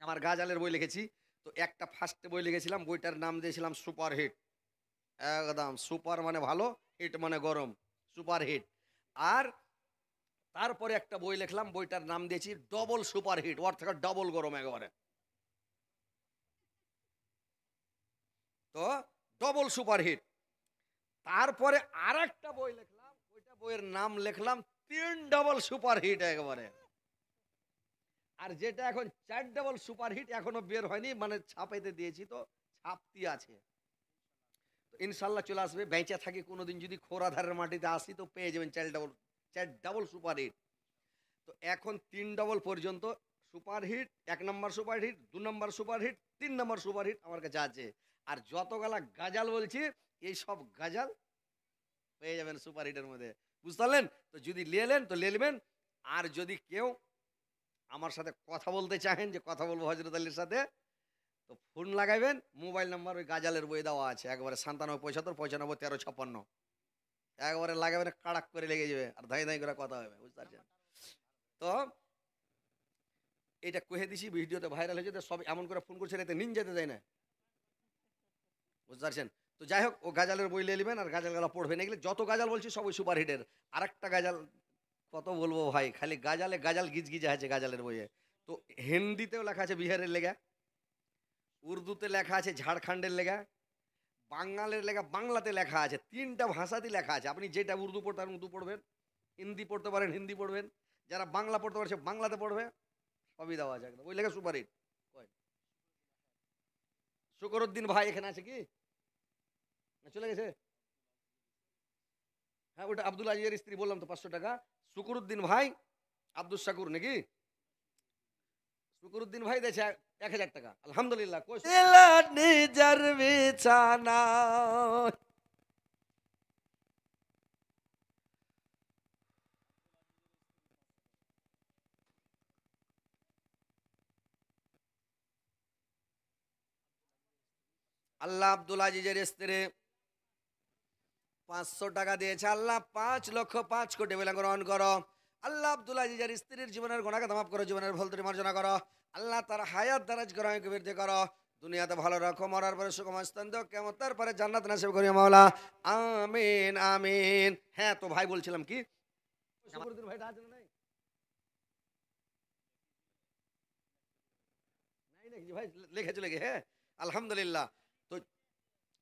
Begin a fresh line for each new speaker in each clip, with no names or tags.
আমার গাজালের বই লিখেছি। তো একটা ফার্স্টে বই লিখেছিলাম, বইটার নাম দিয়েছিলাম সুপার হিট। একদম সুপার মানে ভালো, হিট মানে গরম, সুপার হিট। আর তারপরে একটা বই লিখলাম, বইটার নাম দিয়েছি ডবল সুপার হিট, ওর থেকে ডবল গরম একেবারে। তো ডবল সুপার হিট। তারপরে আর একটা বই লিখলাম, ওইটা বইয়ের নাম লিখলাম তিন ডবল সুপার হিট একেবারে। আর যেটা এখন চার ডবল সুপার হিট এখনো বের হয়নি, মানে ছাপাইতে দিয়েছি, তো ছাপতি আছে। তো ইনশাল্লাহ চলে আসবে, বেঁচে থাকি কোনোদিন যদি খোরাধারের মাটিতে আসি তো পেয়ে যাবেন চার ডাবল সুপার হিট। তো এখন তিন ডবল পর্যন্ত সুপার হিট, এক নম্বর সুপার হিট, দু নম্বর সুপার হিট, তিন নম্বর সুপার হিট আমার কাছে আছে। আর যতগুলা গাজাল বলছি এই সব গাজাল পেয়ে যাবেন সুপার হিটের মধ্যে, বুঝতে পারলেন? তো যদি নিলেন তো নেবেন। আর যদি কেউ আমার সাথে কথা বলতে চাহেন যে কথা বলবো হজরত আলীর সাথে, তো ফোন লাগাইবেন, মোবাইল নাম্বার ওই গাজালের বই দেওয়া আছে একবারে 97 75 95 13 56, একবারে লাগাবেন, কাড়াক করে লেগে যাবে আর ধাই ধাই করে কথা হবে, বুঝতে পারছেন? তো এটা কহে দিছি, ভিডিওতে ভাইরাল হয়ে যেতে সব এমন করে ফোন করছে, এতে নিন যেতে দেয় না, বুঝতে পারছেন? তো যাই হোক, ও গাজালের বই নিয়ে নেবেন আর গাজালগুলো পড়বেন। এগুলো যত গাজাল বলছি সব ওই সুপার হিটের। আর একটা গাজাল কত বলবো ভাই, খালি গাজালে গাজাল গিজ গিজে আছে গাজালের বইয়ে। তো হিন্দিতেও লেখা আছে বিহারের লেগা, উর্দুতে লেখা আছে ঝাড়খণ্ডের লেগা, বাঙালের লেখা বাংলাতে লেখা আছে, তিনটা ভাষাতেই লেখা আছে। আপনি যেটা উর্দু পড়তে পারেন উর্দু পড়বেন, হিন্দি পড়তে পারেন হিন্দি পড়বেন, যারা বাংলা পড়তে পারছে বাংলাতে পড়বে, সবই দেওয়া আছে একদম। ওই লেখা সুপার হিট। শুকরুদ্দিন ভাই এখানে আছে কি না চলে গেছে? হ্যাঁ, ওটা আব্দুল আজিজের স্ত্রী, বললাম তো 500 টাকা। শুকরুদ্দিন ভাই, আব্দুল শাকুর নাকি? শুকরুদ্দিন ভাই দিয়েছে 1000 টাকা, আলহামদুলিল্লাহ। নিজের বিছানা আল্লাহ আব্দুল আজিজের স্ত্রী 500 টাকা দিয়েছে। আল্লাহ 5,05,00,000 বলে গ্রহণ করো। আল্লাহ আব্দুল আজিজের স্ত্রীর জীবনের গুনাহকে মাফ করো, জীবনের ভুল ত্রুটি মার্জনা করো। আল্লাহ তার হায়াত দারাজ করো, বৃদ্ধি করো, দুনিয়াতে ভালো রাখো, মরার পরে সুখময় স্থান দাও, কিয়ামতের পরে জান্নাত নসিব করিও মাওলা, আমিন আমিন। হ্যাঁ, তো ভাই বলছিলাম কি, শুকরুদ্দিন ভাইটা আছে না নাই? নাই নাকি ভাই? লিখে চলে গে। হ্যাঁ, আলহামদুলিল্লাহ। তো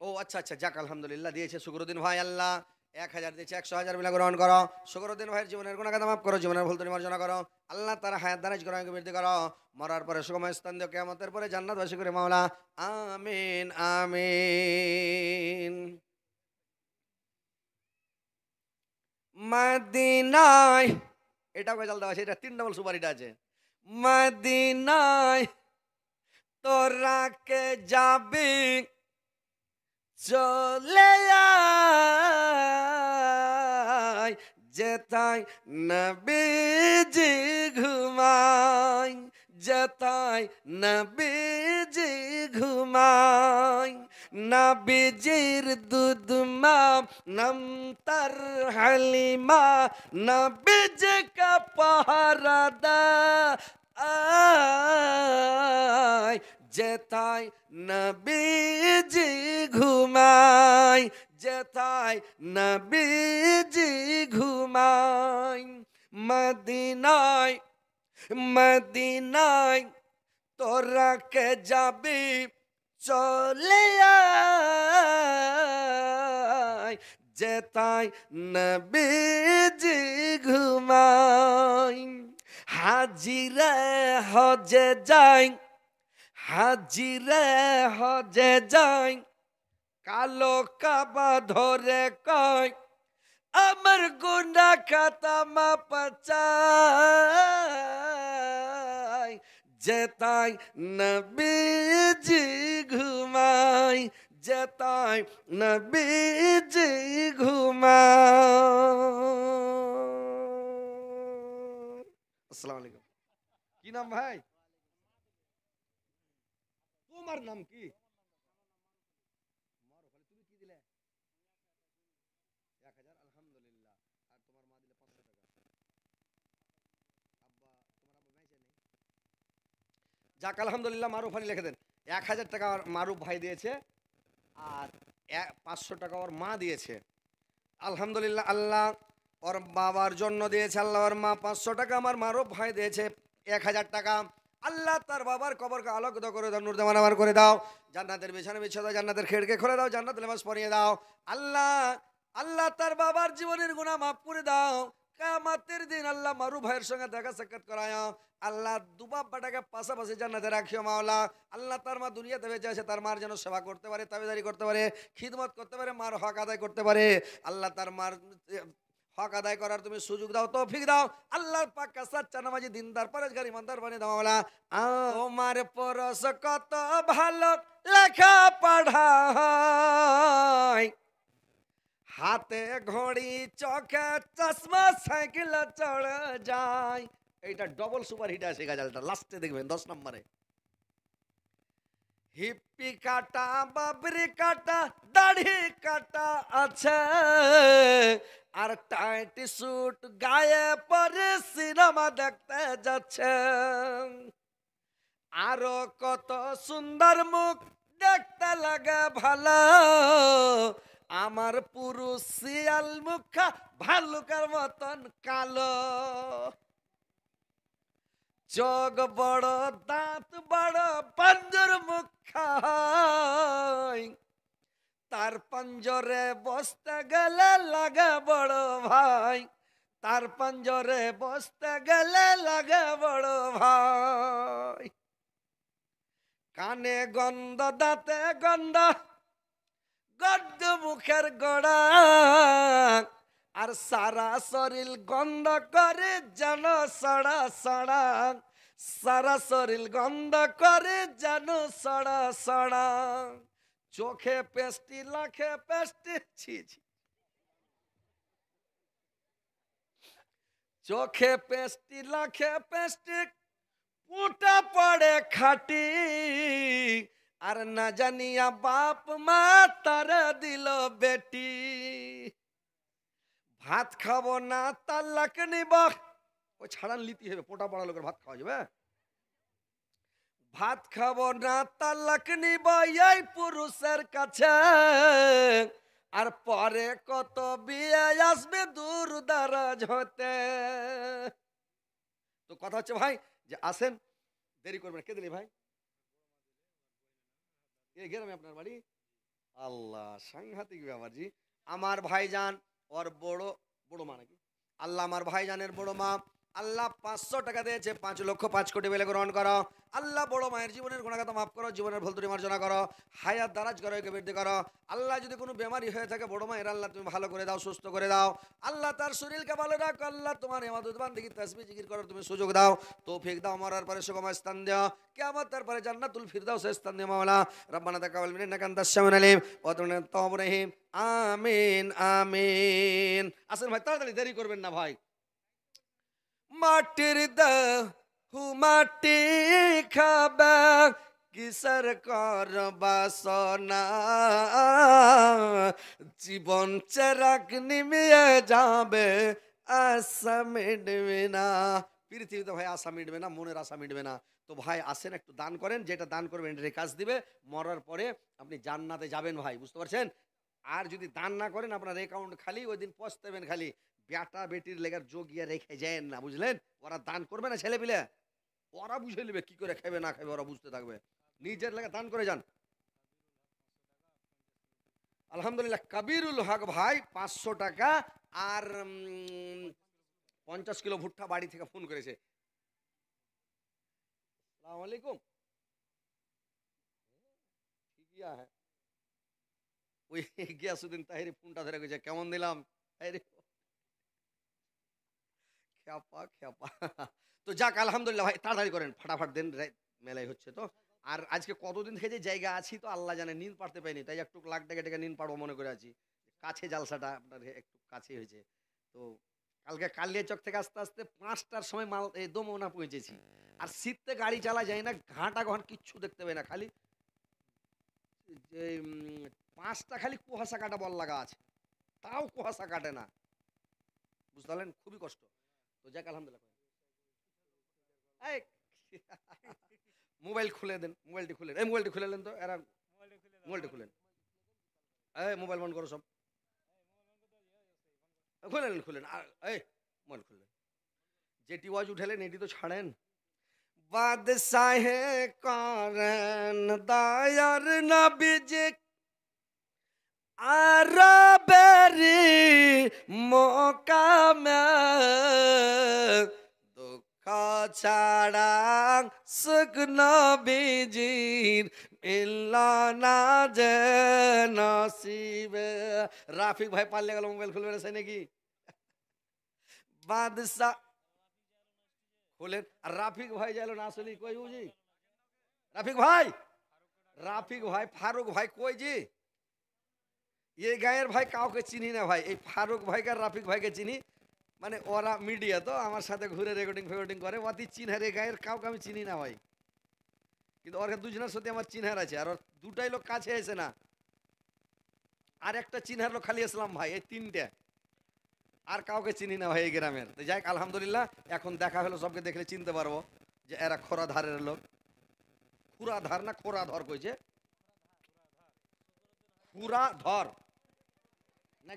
ও আচ্ছা আচ্ছা, যাক আলহামদুলিল্লাহ, দিয়েছে শুকরুদ্দিন ভাই। আল্লাহ 1000 দিয়েছে, 100,000 মিলা গ্রহণ করো। শুকরুদ্দিন ভাইয়ের জীবনের গুনাহ মাফ করো, জীবনের ভুল ত্রুটি মার্জনা করো। আল্লাহ তার হায়াত দারাজ করো, বৃদ্ধি করো, মরার পরে সুখময় স্থান দিও, কিয়ামতের পরে জান্নাত বাসী করে মাওলা, আমিন আমিন। মদিনায়, এটাও গজাল দেওয়া আছে, এটা 3 ডবল সুপারিটা আছে। মদিনায় তোরা কে যাবি চলে আয়, যেথায় নবীজি ঘুমায়, যেথায় নবীজি ঘুমায়, নবীজির দুধ মা নাম তার হালিমা, নবীজি কা পাহারা আয়, যেথায় নবীজি ঘুমায়, যেথায় নবীজি ঘুমায়। মদিনায় মদিনায় তোরা কে যাবি চলে আয়, যেথায় নবীজি ঘুমায়। হাজিরে হজে যাই, হাজিরে হজে যাই, কালো কাবা ধরে কয় আমার গুনা খাতা মাপ চাই, যেথায় নবীজি ঘুমায়, যেথায় নবীজি ঘুমায়। আসসালামু আলাইকুম। কি নাম ভাই? তোমার নাম কি? তুমি কি দিলে? 1000, আলহামদুলিল্লাহ। আর তোমার মা দিলে 500 টাকা। আব্বা, তোমার আব্বা বেঁচে নেই? যাক আলহামদুলিল্লাহ, মারুফ আলী লিখে দেন। 1000 টাকা মারুফ ভাই দিয়েছে, আর 500 টাকা ওর মা দিয়েছে। আলহামদুলিল্লাহ, আল্লাহ ওর বাবার জন্য দিয়েছে, আল্লাহ ওর মা 500 টাকা, আমার মারুফ ভাই দিয়েছে 1000 টাকা। আল্লাহ তার বাবার কবরকে আলোকিত করে দাও, নূর জামান আমার করে দাও, জান্নাতের বিছানা বিছিয়ে দাও, জান্নাতের খেড়কে খুলে দাও, জান্নাতের লেবাস পরিয়ে দাও। আল্লাহ, আল্লাহ তার বাবার জীবনের গুনাহ মাফ করে দাও। কিয়ামতের দিন আল্লাহ মারুফ ভাইয়ের সঙ্গে দেখা সাক্ষাৎ করায়। আল্লাহ দুবাব বাটাকে পাশাপাশি জান্নাতে রাখিও মাওলা। আল্লাহ তার মা দুনিয়াতে বেঁচে আছে, তার মার যেন সেবা করতে পারে, তাবেদারি করতে পারে, খিদমত করতে পারে, মার হক আদায় করতে পারে। আল্লাহ তার মার হক আদায় করার তুমি সুযোগ দাও, তৌফিক দাও। আল্লাহর পাক কা সাচ্চা নামাজি দিনদার পরেশগার ইমানদার বানিয়ে দাও মাওলা। তোমার পরশ কত ভালো লেখা পড়ায়, হাতে ঘড়ি চোখে চশমা সাইকেল চড়ে যায়। এইটা ডবল সুপার হিট আছে গাজালটা, লাস্টে দেখবেন 10 নম্বরে। হিপ্পি কাটা বাবরি কাটা দাড়ি কাটা আছে, আর টাইট স্যুট গায়ে পরে সিনেমা দেখতে যাচ্ছে। আরো কত সুন্দর মুখ দেখতে লাগে ভালো, আমার পুরুষ শিয়াল মুখা ভালুকার মতন কালো। চোখ বড় দাঁত বড় পঞ্জর মুখা, তার পঞ্জরে বসতে গেলে লাগে বড় ভাই, তার পঞ্জরে বসতে গেলে লাগে বড় ভাই। কানে গন্ধ, দাঁতে গন্ধ, গন্ধ মুখের গোড়া, আর সারা শরীর গন্ধ করে যেন সড়া সড়া, সারা শরীর গন্ধ করে যেন সড়া সড়া। চোখে পেস্টি লাখে পেস্টি, ছি ছি, চোখে পেস্টি লাখে পেস্টি, পুটা পড়ে খাটি, আর না জানিয়া বাপ মা তার দিল বেটি। ভাত খাবো না তালাক নিব, ওই ছাড়ান লিতি হবে, পোটা পড়া লোকের ভাত খাওয়া যাবে। ভাত খাবো না তালাক নিব এই পুরুষের কাছে, আর পরে কত বিয়ে আসবে দূর দারাজ হতে। তো কথা হচ্ছে ভাই যে আসেন, দেরি করবেন। কে দিলি ভাই? এই গ্রামে আপনার বাড়ি? আল্লাহ, সাংঘাতিক ব্যাপার জি। আমার ভাইজান ওর বড় বড় মা নাকি? আল্লাহ আমার ভাইজানের বড় মা, আল্লাহ 500 টাকা দিয়েছে, 5,05,00,000 বেলে গ্রহণ করো। আল্লাহ বড় মায়ের জীবনের গুণাগত মাফ করো, জীবনের ভুল ত্রুটি মার্জনা করো, হায়াত দারাজ করো, একে বৃদ্ধি করো। আল্লাহ যদি কোনো বেমারি হয়ে থাকে বড় মায়ের, আল্লাহ তুমি ভালো করে দাও, সুস্থ করে দাও। আল্লাহ তার শরীরকে ভালো রাখো। আল্লাহ তোমার ইবাদত বান্দেগি তাসবিহ জিকির করার তুমি সুযোগ দাও, তৌফিক দাও। মরার পরে সুগময় স্থান দাও, কিয়ামতের পরে জান্নাতুল ফিরদাউস স্থান দিও মাওলা। রব্বানা তাকাব্বাল মিন্না ইন্নাকা আনতাস সামিউল আলিম ওয়া তুব আলাইনা তাওয়াবুর রহিম। আমিন আমিন। আসেন ভাই, তাড়াতাড়ি, দেরি করবেন না ভাই। মাটির দেহ মাটি খাবে, কিসের কর বাসনা, জীবন চেরাক নিমিয়ে যাবে, আশা মিটবে না। পৃথিবীতে ভাই আশা মিটবে না, মনের আশা মিটবে না। তো ভাই আসেন, একটু দান করেন, যেটা দান করবেন এটা কাজ দিবে। মরার পরে আপনি জান্নাতে যাবেন ভাই, বুঝতে পারছেন? আর যদি দান না করেন আপনার অ্যাকাউন্ট খালি, ওই দিন পস্তাবেন খালি। বেটা বেটির লেগার যোগিয়া রেখে যায় না, বুঝলেন? ওরা দান করবে না, ছেলে পিলে ওরা বুঝে নেবে কি করে খাবে না খাবে, ওরা বুঝতে থাকবে। নিজের লেগে দান করে যান। আলহামদুলিল্লাহ, কবিরুল হক ভাই 500 টাকা আর 50 কিলো ভুট্টা বাড়ি থেকে ফোন করেছে। আসসালামু আলাইকুম। ঠিকই হ্যাঁ, ওই গিয়াসুদ্দিন তাহিরি ফোনটা ধরে গেছে, কেমন দিলাম? আরে খ্যাপা খ্যাপা। তো যাক আলহামদুলিল্লাহ ভাই, তাড়াতাড়ি করেন, ফাটাফাট দেন, মেলাই হচ্ছে তো। আর আজকে কতদিন থেকে যে জায়গা আছি তো আল্লাহ জানে, নিন পারতে পারিনি, তাই একটু লাখ টাকা টাকা নিন পারবো মনে করে আছি। কাছে জালসাটা আপনার একটু কাছে হয়েছে। তো কালকে কালিয়া চক থেকে আস্তে আস্তে 5টার সময় মাল এই দমনা পৌঁছেছি। আর শীতে গাড়ি চালা যায় না, ঘাটা ঘন কিচ্ছু দেখতে পাই না, খালি যে 5টা খালি কুয়াশা কাটা বল লাগা আছে, তাও কুয়াশা কাটে না, বুঝতে পারলেন? খুবই কষ্ট। তো যাক আলহামদুলিল্লাহ। এই মোবাইল খুলে দেন, মোবাইলটি খুলে, এই মোবাইলটি খুলে নেন তো, এরা মোবাইলটি খুলেন, এই মোবাইল বন্ধ করো সব, খুলেন খুলেন, আর এই মোবাইল খুললেন, যেটি ওয়াজ উঠেলেন এটি তো ছাড়েন। বাদশাহে করেন দায়ার নবীজি আরবেরি মোকামে, দুঃখ ছাড়া সুখ নবীজির মিলল না যে নসিবে। রাফিক ভাই পারলে গেল, মোবাইল খুলবে না সে নাকি? বাদশাহ খুলেন, আর রাফিক ভাই যাইল না আসলে কই বুঝি, রাফিক ভাই, রাফিক ভাই, ফারুক ভাই কই জি? এই গায়ের ভাই কাউকে চিনি না ভাই, এই ফারুক ভাইকে আর রাফিক ভাইকে চিনি, মানে ওরা মিডিয়া তো আমার সাথে ঘুরে রেকর্ডিং ফেকর্ডিং করে, অতি চিনহার, এই গায়ের কাউকে আমি চিনি না ভাই, কিন্তু ওর দুজনের সাথে আমার চিনহার আছে, আর ওর দুটাই লোক কাছে এসে না, আর একটা চিনহার লোক খালি আসলাম ভাই, এই তিনটে, আর কাউকে চিনি না ভাই এই গ্রামের। তো যাই আলহামদুলিল্লাহ, এখন দেখা হলো, সবকে দেখলে চিনতে পারবো যে এরা খোরা ধারের লোক। খুরা ধার না খোরা ধর কইছে, খুরা ধর না,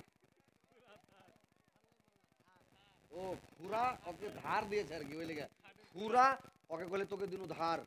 ও খুরা ওকে ধার দিয়েছে আর কি, ওই লেগে খুরা ওকে বলে তোকে দিনু ধার।